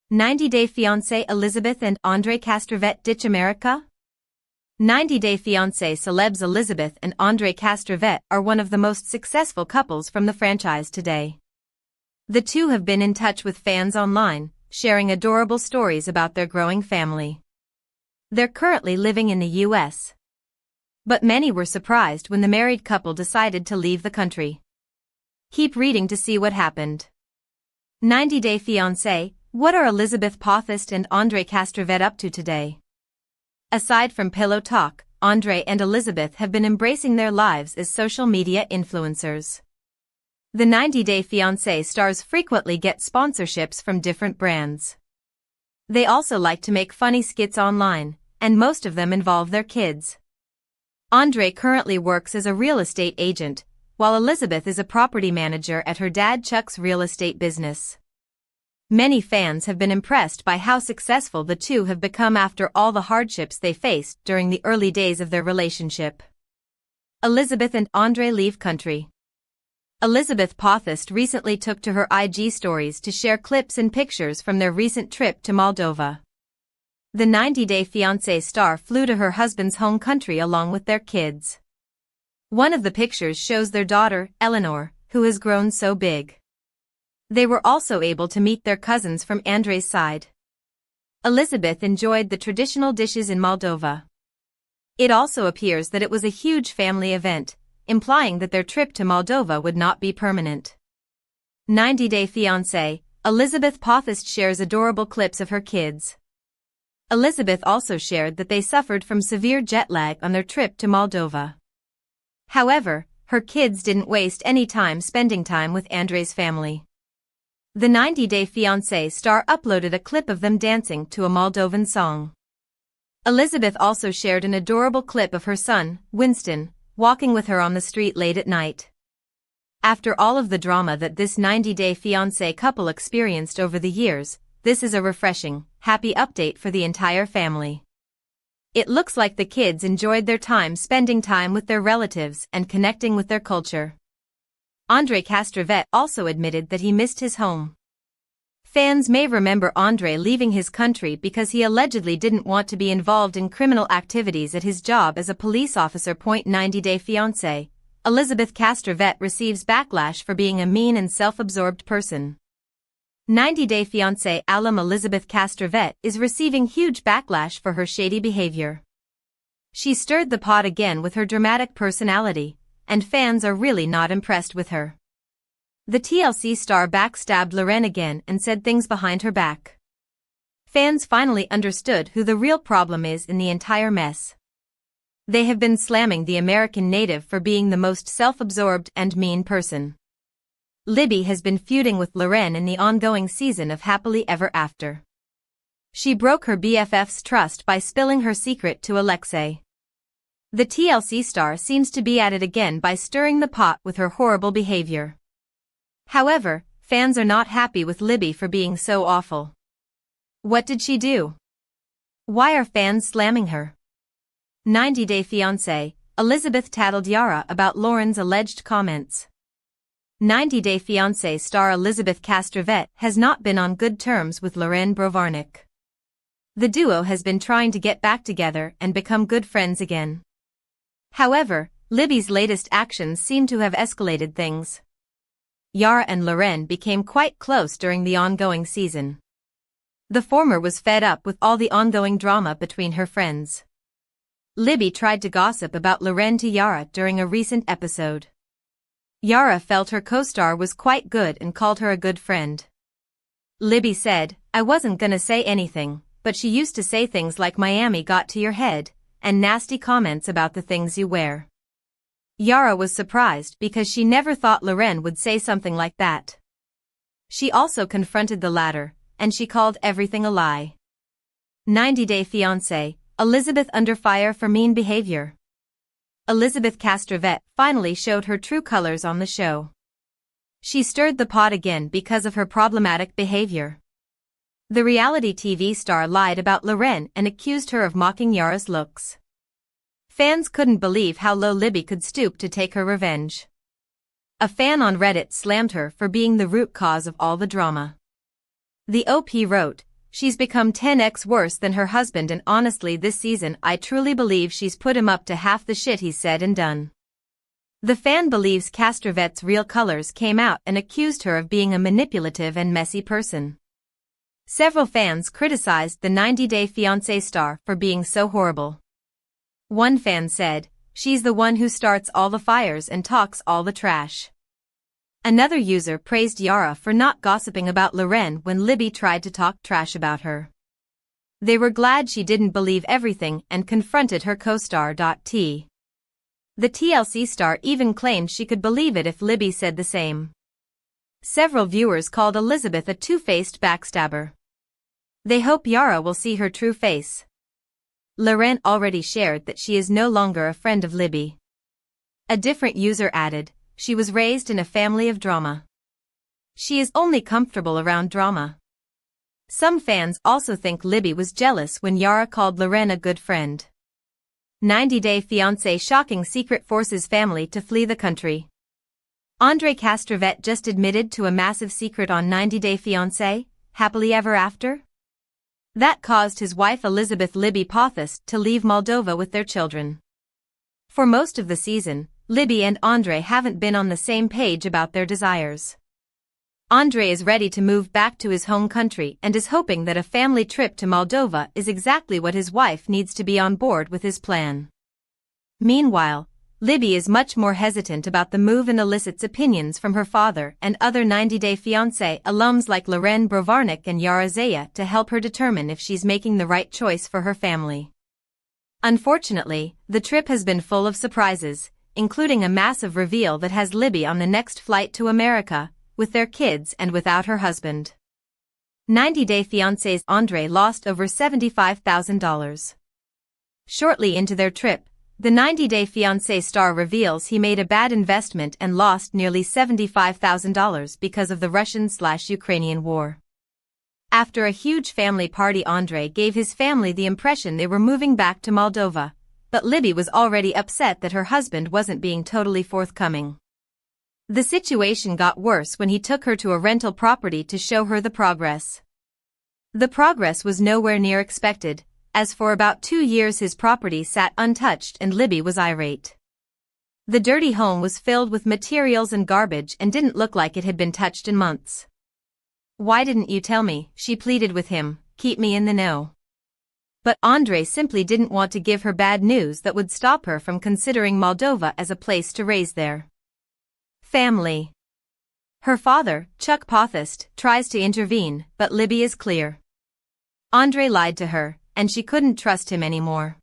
90-Day Fiancé Elizabeth and Andrei Castravet ditch America? 90-Day Fiancé celebs Elizabeth and Andrei Castravet are one of the most successful couples from the franchise today. The two have been in touch with fans online, sharing adorable stories about their growing family. They're currently living in the US. But many were surprised when the married couple decided to leave the country. Keep reading to see what happened. 90-Day Fiancé, what are Elizabeth Potthast and Andrei Castravet up to today? Aside from pillow talk, Andrei and Elizabeth have been embracing their lives as social media influencers. The 90-Day Fiancé stars frequently get sponsorships from different brands. They also like to make funny skits online, and most of them involve their kids. Andrei currently works as a real estate agent, while Elizabeth is a property manager at her dad Chuck's real estate business. Many fans have been impressed by how successful the two have become after all the hardships they faced during the early days of their relationship. Elizabeth and Andrei leave country. Elizabeth Potthast recently took to her IG stories to share clips and pictures from their recent trip to Moldova. The 90-Day Fiancé star flew to her husband's home country along with their kids. One of the pictures shows their daughter, Eleanor, who has grown so big. They were also able to meet their cousins from Andrei's side. Elizabeth enjoyed the traditional dishes in Moldova. It also appears that it was a huge family event, implying that their trip to Moldova would not be permanent. 90-Day Fiancé, Elizabeth Potthast shares adorable clips of her kids. Elizabeth also shared that they suffered from severe jet lag on their trip to Moldova. However, her kids didn't waste any time spending time with Andrei's family. The 90-Day Fiancé star uploaded a clip of them dancing to a Moldovan song. Elizabeth also shared an adorable clip of her son, Winston, walking with her on the street late at night. After all of the drama that this 90-Day Fiancé couple experienced over the years, this is a refreshing, happy update for the entire family. It looks like the kids enjoyed their time spending time with their relatives and connecting with their culture. Andrei Castravet also admitted that he missed his home. Fans may remember Andrei leaving his country because he allegedly didn't want to be involved in criminal activities at his job as a police officer. 90-Day Fiancé, Elizabeth Castravet receives backlash for being a mean and self-absorbed person. 90-Day Fiancé alum Elizabeth Castravet is receiving huge backlash for her shady behavior. She stirred the pot again with her dramatic personality, and fans are really not impressed with her. The TLC star backstabbed Loren again and said things behind her back. Fans finally understood who the real problem is in the entire mess. They have been slamming the American native for being the most self-absorbed and mean person. Libby has been feuding with Loren in the ongoing season of Happily Ever After. She broke her BFF's trust by spilling her secret to Alexei. The TLC star seems to be at it again by stirring the pot with her horrible behavior. However, fans are not happy with Libby for being so awful. What did she do? Why are fans slamming her? 90-Day Fiancé, Elizabeth tattled Yara about Lauren's alleged comments. 90-Day Fiancé star Elizabeth Castravet has not been on good terms with Loren Brovarnik. The duo has been trying to get back together and become good friends again. However, Libby's latest actions seem to have escalated things. Yara and Loren became quite close during the ongoing season. The former was fed up with all the ongoing drama between her friends. Libby tried to gossip about Loren to Yara during a recent episode. Yara felt her co-star was quite good and called her a good friend. Libby said, "I wasn't gonna say anything, but she used to say things like Miami got to your head, and nasty comments about the things you wear." Yara was surprised because she never thought Loren would say something like that. She also confronted the latter, and she called everything a lie. 90-Day Fiancé, Elizabeth under fire for mean behavior. Elizabeth Castravet finally showed her true colors on the show. She stirred the pot again because of her problematic behavior. The reality TV star lied about Loren and accused her of mocking Yara's looks. Fans couldn't believe how low Libby could stoop to take her revenge. A fan on Reddit slammed her for being the root cause of all the drama. The OP wrote, she's become 10x worse than her husband, and honestly this season I truly believe she's put him up to half the shit he's said and done. The fan believes Castravet's real colors came out and accused her of being a manipulative and messy person. Several fans criticized the 90-Day Fiancé star for being so horrible. One fan said, "She's the one who starts all the fires and talks all the trash." Another user praised Yara for not gossiping about Loren when Libby tried to talk trash about her. They were glad she didn't believe everything and confronted her co-star. The TLC star even claimed she could believe it if Libby said the same. Several viewers called Elizabeth a two-faced backstabber. They hope Yara will see her true face. Loren already shared that she is no longer a friend of Libby. A different user added, "She was raised in a family of drama. She is only comfortable around drama." Some fans also think Libby was jealous when Yara called Loren a good friend. 90-Day Fiancé shocking secret forces family to flee the country. Andrei Castravet just admitted to a massive secret on 90-Day Fiancé, happily ever after? That caused his wife Elizabeth Libby Potthast to leave Moldova with their children. For most of the season, Libby and Andrei haven't been on the same page about their desires. Andrei is ready to move back to his home country and is hoping that a family trip to Moldova is exactly what his wife needs to be on board with his plan. Meanwhile, Libby is much more hesitant about the move and elicits opinions from her father and other 90-Day Fiancé alums like Loren Brovarnik and Yara Zaya to help her determine if she's making the right choice for her family. Unfortunately, the trip has been full of surprises, including a massive reveal that has Libby on the next flight to America, with their kids and without her husband. 90-Day Fiancé's Andrei lost over $75,000. Shortly into their trip, the 90-Day Fiancé star reveals he made a bad investment and lost nearly $75,000 because of the Russian/Ukrainian war. After a huge family party, Andrei gave his family the impression they were moving back to Moldova, but Libby was already upset that her husband wasn't being totally forthcoming. The situation got worse when he took her to a rental property to show her the progress. The progress was nowhere near expected, as for about 2 years his property sat untouched and Libby was irate. The dirty home was filled with materials and garbage and didn't look like it had been touched in months. "Why didn't you tell me?" she pleaded with him, "keep me in the know." But Andrei simply didn't want to give her bad news that would stop her from considering Moldova as a place to raise their family. Her father, Chuck Potthast, tries to intervene, but Libby is clear. Andrei lied to her, and she couldn't trust him anymore.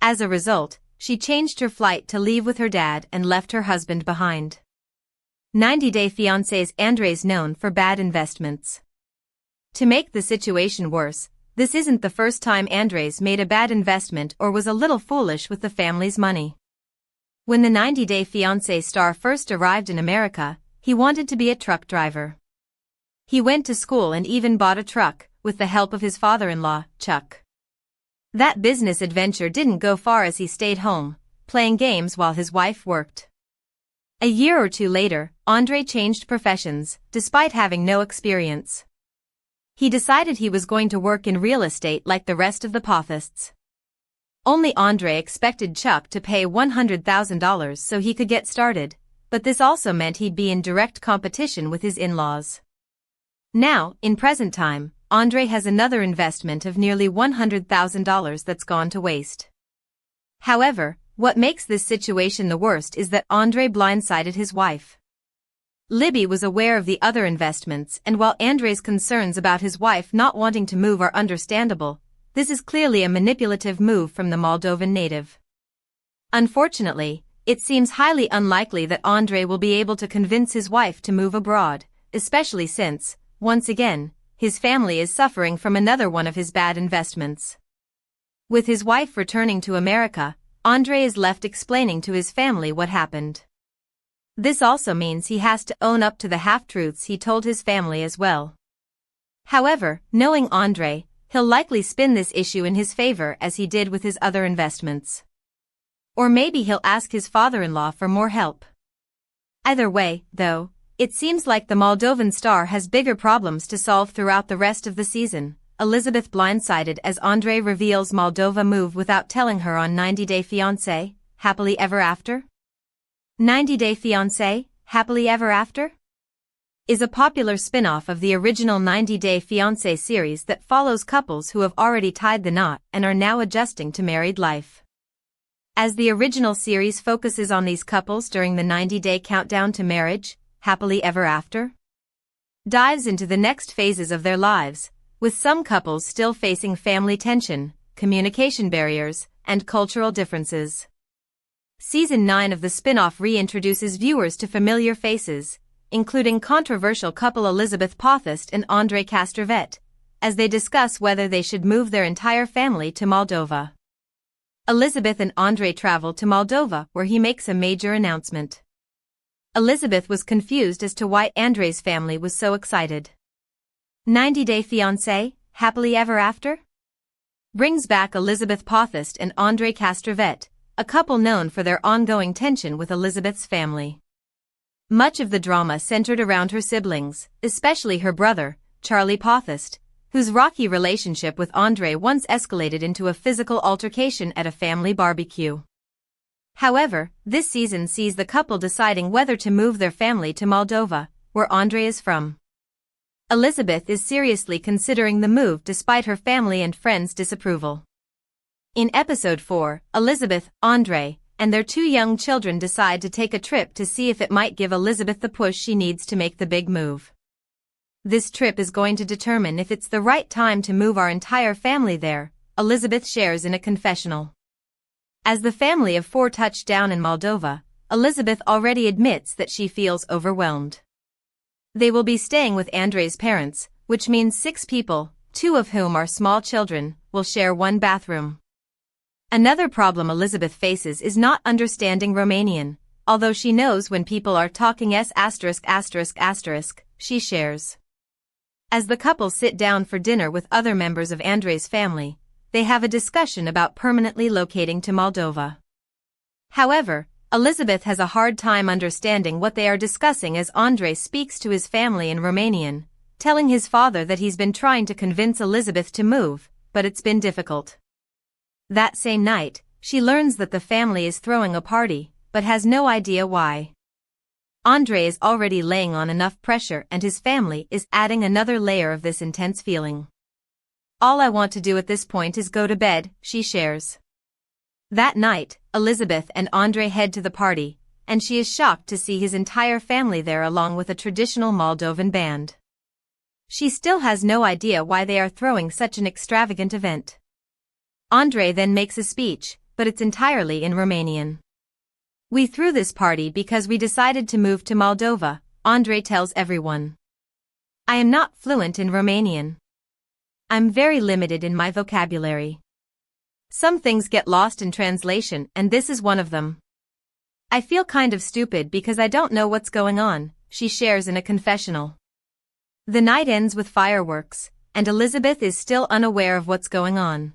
As a result, she changed her flight to leave with her dad and left her husband behind. 90-Day Fiancé's Andrei is known for bad investments. To make the situation worse, this isn't the first time Andrei's made a bad investment or was a little foolish with the family's money. When the 90-Day Fiancé star first arrived in America, he wanted to be a truck driver. He went to school and even bought a truck, with the help of his father-in-law, Chuck. That business adventure didn't go far as he stayed home, playing games while his wife worked. A year or two later, Andrei changed professions, despite having no experience. He decided he was going to work in real estate like the rest of the Pothasts. Only Andrei expected Chuck to pay $100,000 so he could get started, but this also meant he'd be in direct competition with his in-laws. Now, in present time, Andrei has another investment of nearly $100,000 that's gone to waste. However, what makes this situation the worst is that Andrei blindsided his wife. Libby was aware of the other investments, and while Andrei's concerns about his wife not wanting to move are understandable, this is clearly a manipulative move from the Moldovan native. Unfortunately, it seems highly unlikely that Andrei will be able to convince his wife to move abroad, especially since, once again, his family is suffering from another one of his bad investments. With his wife returning to America, Andrei is left explaining to his family what happened. This also means he has to own up to the half-truths he told his family as well. However, knowing Andrei, he'll likely spin this issue in his favor as he did with his other investments. Or maybe he'll ask his father-in-law for more help. Either way, though, it seems like the Moldovan star has bigger problems to solve throughout the rest of the season, Elizabeth blindsided as Andrei reveals Moldova move without telling her on 90 Day Fiancé, Happily Ever After? 90 Day Fiancé, Happily Ever After? Is a popular spin-off of the original 90 Day Fiancé series that follows couples who have already tied the knot and are now adjusting to married life. As the original series focuses on these couples during the 90-day countdown to marriage, Happily Ever After dives into the next phases of their lives, with some couples still facing family tension, communication barriers, and cultural differences. Season 9 of the spin-off reintroduces viewers to familiar faces, including controversial couple Elizabeth Potthast and Andrei Castravet, as they discuss whether they should move their entire family to Moldova. Elizabeth and Andrei travel to Moldova where he makes a major announcement. Elizabeth was confused as to why Andrei's family was so excited. 90 Day Fiancé, Happily Ever After? Brings back Elizabeth Potthast and Andrei Castravet, a couple known for their ongoing tension with Elizabeth's family. Much of the drama centered around her siblings, especially her brother, Charlie Potthast, whose rocky relationship with Andrei once escalated into a physical altercation at a family barbecue. However, this season sees the couple deciding whether to move their family to Moldova, where Andrei is from. Elizabeth is seriously considering the move despite her family and friends' disapproval. In episode 4, Elizabeth, Andrei, and their 2 young children decide to take a trip to see if it might give Elizabeth the push she needs to make the big move. This trip is going to determine if it's the right time to move our entire family there, Elizabeth shares in a confessional. As the family of 4 touch down in Moldova, Elizabeth already admits that she feels overwhelmed. They will be staying with Andrei's parents, which means 6 people, 2 of whom are small children, will share one bathroom. Another problem Elizabeth faces is not understanding Romanian, although she knows when people are talking she shares. As the couple sit down for dinner with other members of Andrei's family, they have a discussion about permanently locating to Moldova. However, Elizabeth has a hard time understanding what they are discussing as Andrei speaks to his family in Romanian, telling his father that he's been trying to convince Elizabeth to move, but it's been difficult. That same night, she learns that the family is throwing a party, but has no idea why. Andrei is already laying on enough pressure and his family is adding another layer of this intense feeling. All I want to do at this point is go to bed, she shares. That night, Elizabeth and Andrei head to the party, and she is shocked to see his entire family there along with a traditional Moldovan band. She still has no idea why they are throwing such an extravagant event. Andrei then makes a speech, but it's entirely in Romanian. We threw this party because we decided to move to Moldova, Andrei tells everyone. I am not fluent in Romanian. I'm very limited in my vocabulary. Some things get lost in translation and this is one of them. I feel kind of stupid because I don't know what's going on, she shares in a confessional. The night ends with fireworks, and Elizabeth is still unaware of what's going on.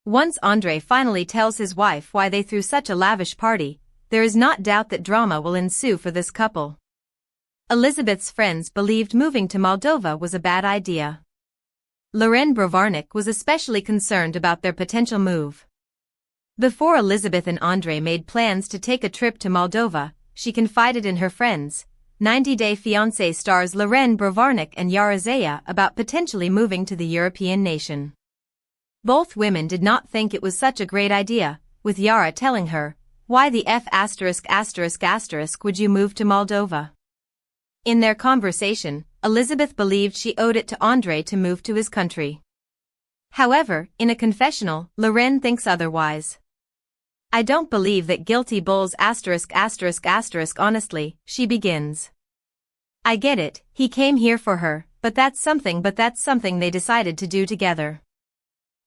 Once Andrei finally tells his wife why they threw such a lavish party, there is not doubt that drama will ensue for this couple. Elizabeth's friends believed moving to Moldova was a bad idea. Loren Brovarnik was especially concerned about their potential move. Before Elizabeth and Andrei made plans to take a trip to Moldova, she confided in her friends, 90 Day Fiancé stars Loren Brovarnik and Yara Zaya about potentially moving to the European nation. Both women did not think it was such a great idea, with Yara telling her, why the would you move to Moldova? In their conversation, Elizabeth believed she owed it to Andrei to move to his country. However, in a confessional, Loren thinks otherwise. I don't believe that guilty bulls honestly, she begins. I get it, he came here for her, but that's something they decided to do together.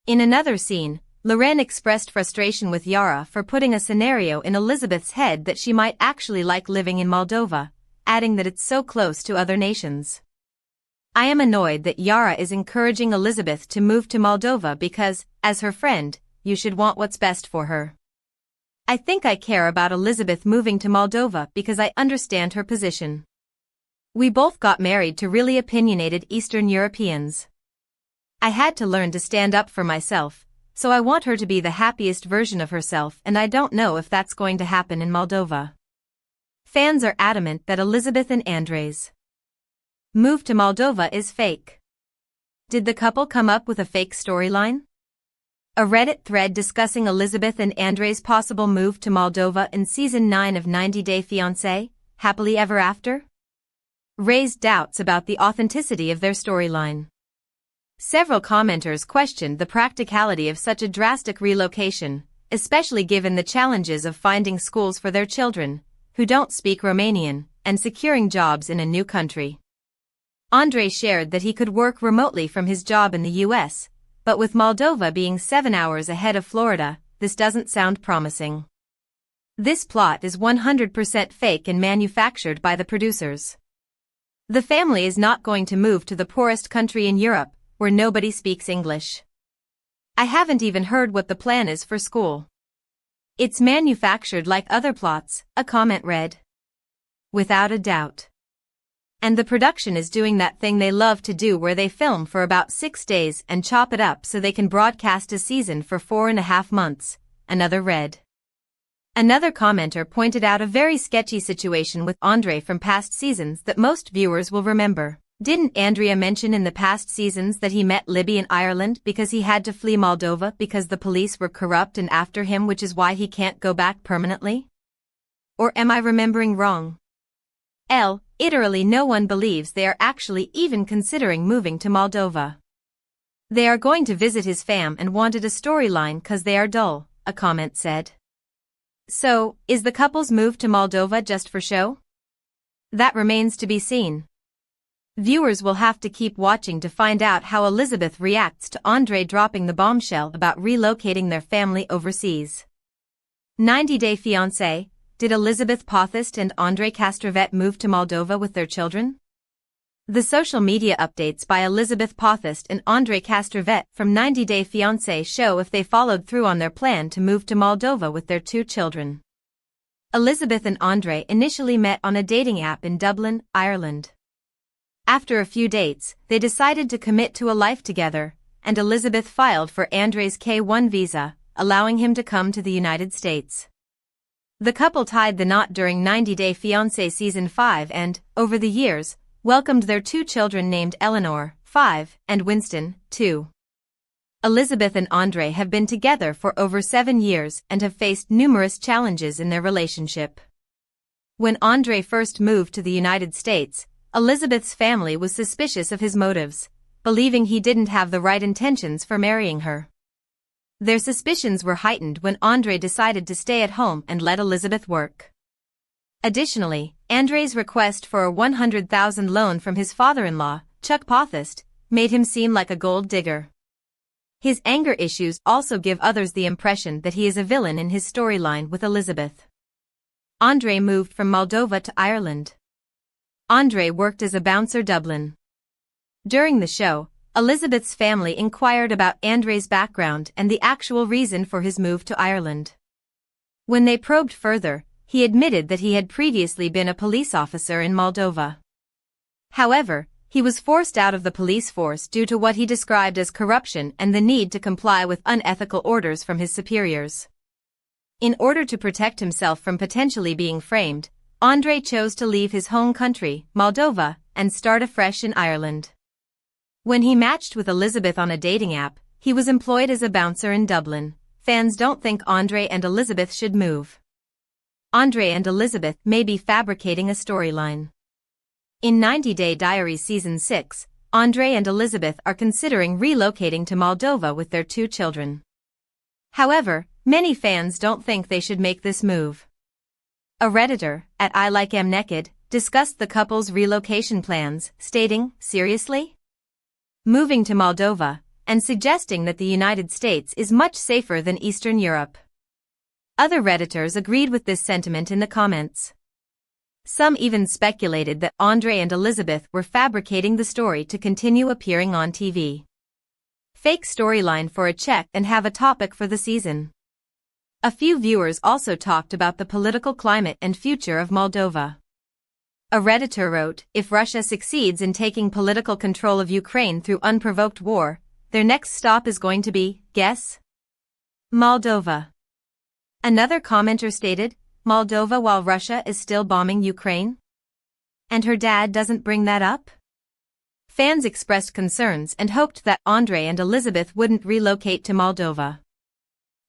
In another scene, Loren expressed frustration with Yara for putting a scenario in Elizabeth's head that she might actually like living in Moldova, adding that it's so close to other nations. I am annoyed that Yara is encouraging Elizabeth to move to Moldova because, as her friend, you should want what's best for her. I think I care about Elizabeth moving to Moldova because I understand her position. We both got married to really opinionated Eastern Europeans. I had to learn to stand up for myself, so I want her to be the happiest version of herself, and I don't know if that's going to happen in Moldova. Fans are adamant that Elizabeth and Andrei's move to Moldova is fake. Did the couple come up with a fake storyline? A Reddit thread discussing Elizabeth and Andrei's possible move to Moldova in Season 9 of 90 Day Fiancé, Happily Ever After, raised doubts about the authenticity of their storyline. Several commenters questioned the practicality of such a drastic relocation, especially given the challenges of finding schools for their children, who don't speak Romanian, and securing jobs in a new country. Andrei shared that he could work remotely from his job in the US, but with Moldova being 7 hours ahead of Florida, this doesn't sound promising. This plot is 100% fake and manufactured by the producers. The family is not going to move to the poorest country in Europe, where nobody speaks English. I haven't even heard what the plan is for school. It's manufactured like other plots, a comment read. Without a doubt. And the production is doing that thing they love to do where they film for about 6 days and chop it up so they can broadcast a season for 4.5 months, another read. Another commenter pointed out a very sketchy situation with Andrei from past seasons that most viewers will remember. Didn't Andrea mention in the past seasons that he met Libby in Ireland because he had to flee Moldova because the police were corrupt and after him, which is why he can't go back permanently? Or am I remembering wrong? Literally no one believes they are actually even considering moving to Moldova. They are going to visit his fam and wanted a storyline cause they are dull, a comment said. So, is the couple's move to Moldova just for show? That remains to be seen. Viewers will have to keep watching to find out how Elizabeth reacts to Andrei dropping the bombshell about relocating their family overseas. 90 Day Fiancé, did Elizabeth Potthast and Andrei Castravet move to Moldova with their children? The social media updates by Elizabeth Potthast and Andrei Castravet from 90 Day Fiancé show if they followed through on their plan to move to Moldova with their 2 children. Elizabeth and Andrei initially met on a dating app in Dublin, Ireland. After a few dates, they decided to commit to a life together, and Elizabeth filed for Andrei's K-1 visa, allowing him to come to the United States. The couple tied the knot during 90 Day Fiancé Season 5 and, over the years, welcomed their 2 children named Eleanor, 5, and Winston, 2. Elizabeth and Andrei have been together for over 7 years and have faced numerous challenges in their relationship. When Andrei first moved to the United States, Elizabeth's family was suspicious of his motives, believing he didn't have the right intentions for marrying her. Their suspicions were heightened when Andrei decided to stay at home and let Elizabeth work. Additionally, Andrei's request for a $100,000 loan from his father-in-law, Chuck Potthast, made him seem like a gold digger. His anger issues also give others the impression that he is a villain in his storyline with Elizabeth. Andrei moved from Moldova to Ireland. Andrei worked as a bouncer Dublin. During the show, Elizabeth's family inquired about Andrei's background and the actual reason for his move to Ireland. When they probed further, he admitted that he had previously been a police officer in Moldova. However, he was forced out of the police force due to what he described as corruption and the need to comply with unethical orders from his superiors. In order to protect himself from potentially being framed, Andrei chose to leave his home country, Moldova, and start afresh in Ireland. When he matched with Elizabeth on a dating app, he was employed as a bouncer in Dublin. Fans don't think Andrei and Elizabeth should move. Andrei and Elizabeth may be fabricating a storyline. In 90 Day Diaries Season 6, Andrei and Elizabeth are considering relocating to Moldova with their 2 children. However, many fans don't think they should make this move. A Redditor, at @ILikeAmNaked, discussed the couple's relocation plans, stating, "Seriously? Moving to Moldova," and suggesting that the United States is much safer than Eastern Europe. Other Redditors agreed with this sentiment in the comments. Some even speculated that Andrei and Elizabeth were fabricating the story to continue appearing on TV. Fake storyline for a check and have a topic for the season. A few viewers also talked about the political climate and future of Moldova. A Redditor wrote, "If Russia succeeds in taking political control of Ukraine through unprovoked war, their next stop is going to be, guess? Moldova. Another commenter stated, Moldova while Russia is still bombing Ukraine? And her dad doesn't bring that up? Fans expressed concerns and hoped that Andrei and Elizabeth wouldn't relocate to Moldova.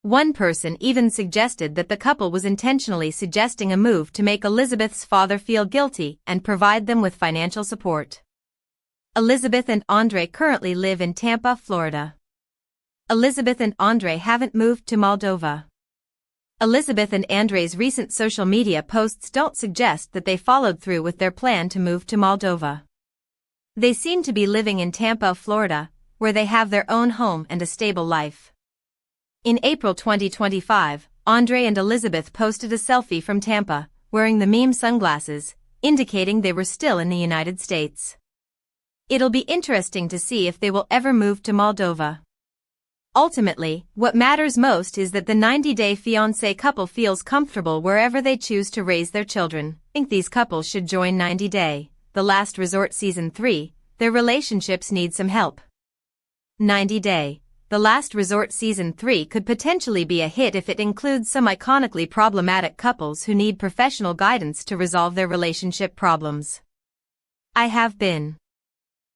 One person even suggested that the couple was intentionally suggesting a move to make Elizabeth's father feel guilty and provide them with financial support. Elizabeth and Andrei currently live in Tampa, Florida. Elizabeth and Andrei haven't moved to Moldova. Elizabeth and Andrei's recent social media posts don't suggest that they followed through with their plan to move to Moldova. They seem to be living in Tampa, Florida, where they have their own home and a stable life. In April 2025, Andrei and Elizabeth posted a selfie from Tampa, wearing the meme sunglasses, indicating they were still in the United States. It'll be interesting to see if they will ever move to Moldova. Ultimately, what matters most is that the 90-day fiancé couple feels comfortable wherever they choose to raise their children. I think these couples should join 90 Day, The Last Resort Season 3, their relationships need some help. 90 Day, The Last Resort Season 3 could potentially be a hit if it includes some iconically problematic couples who need professional guidance to resolve their relationship problems. I have been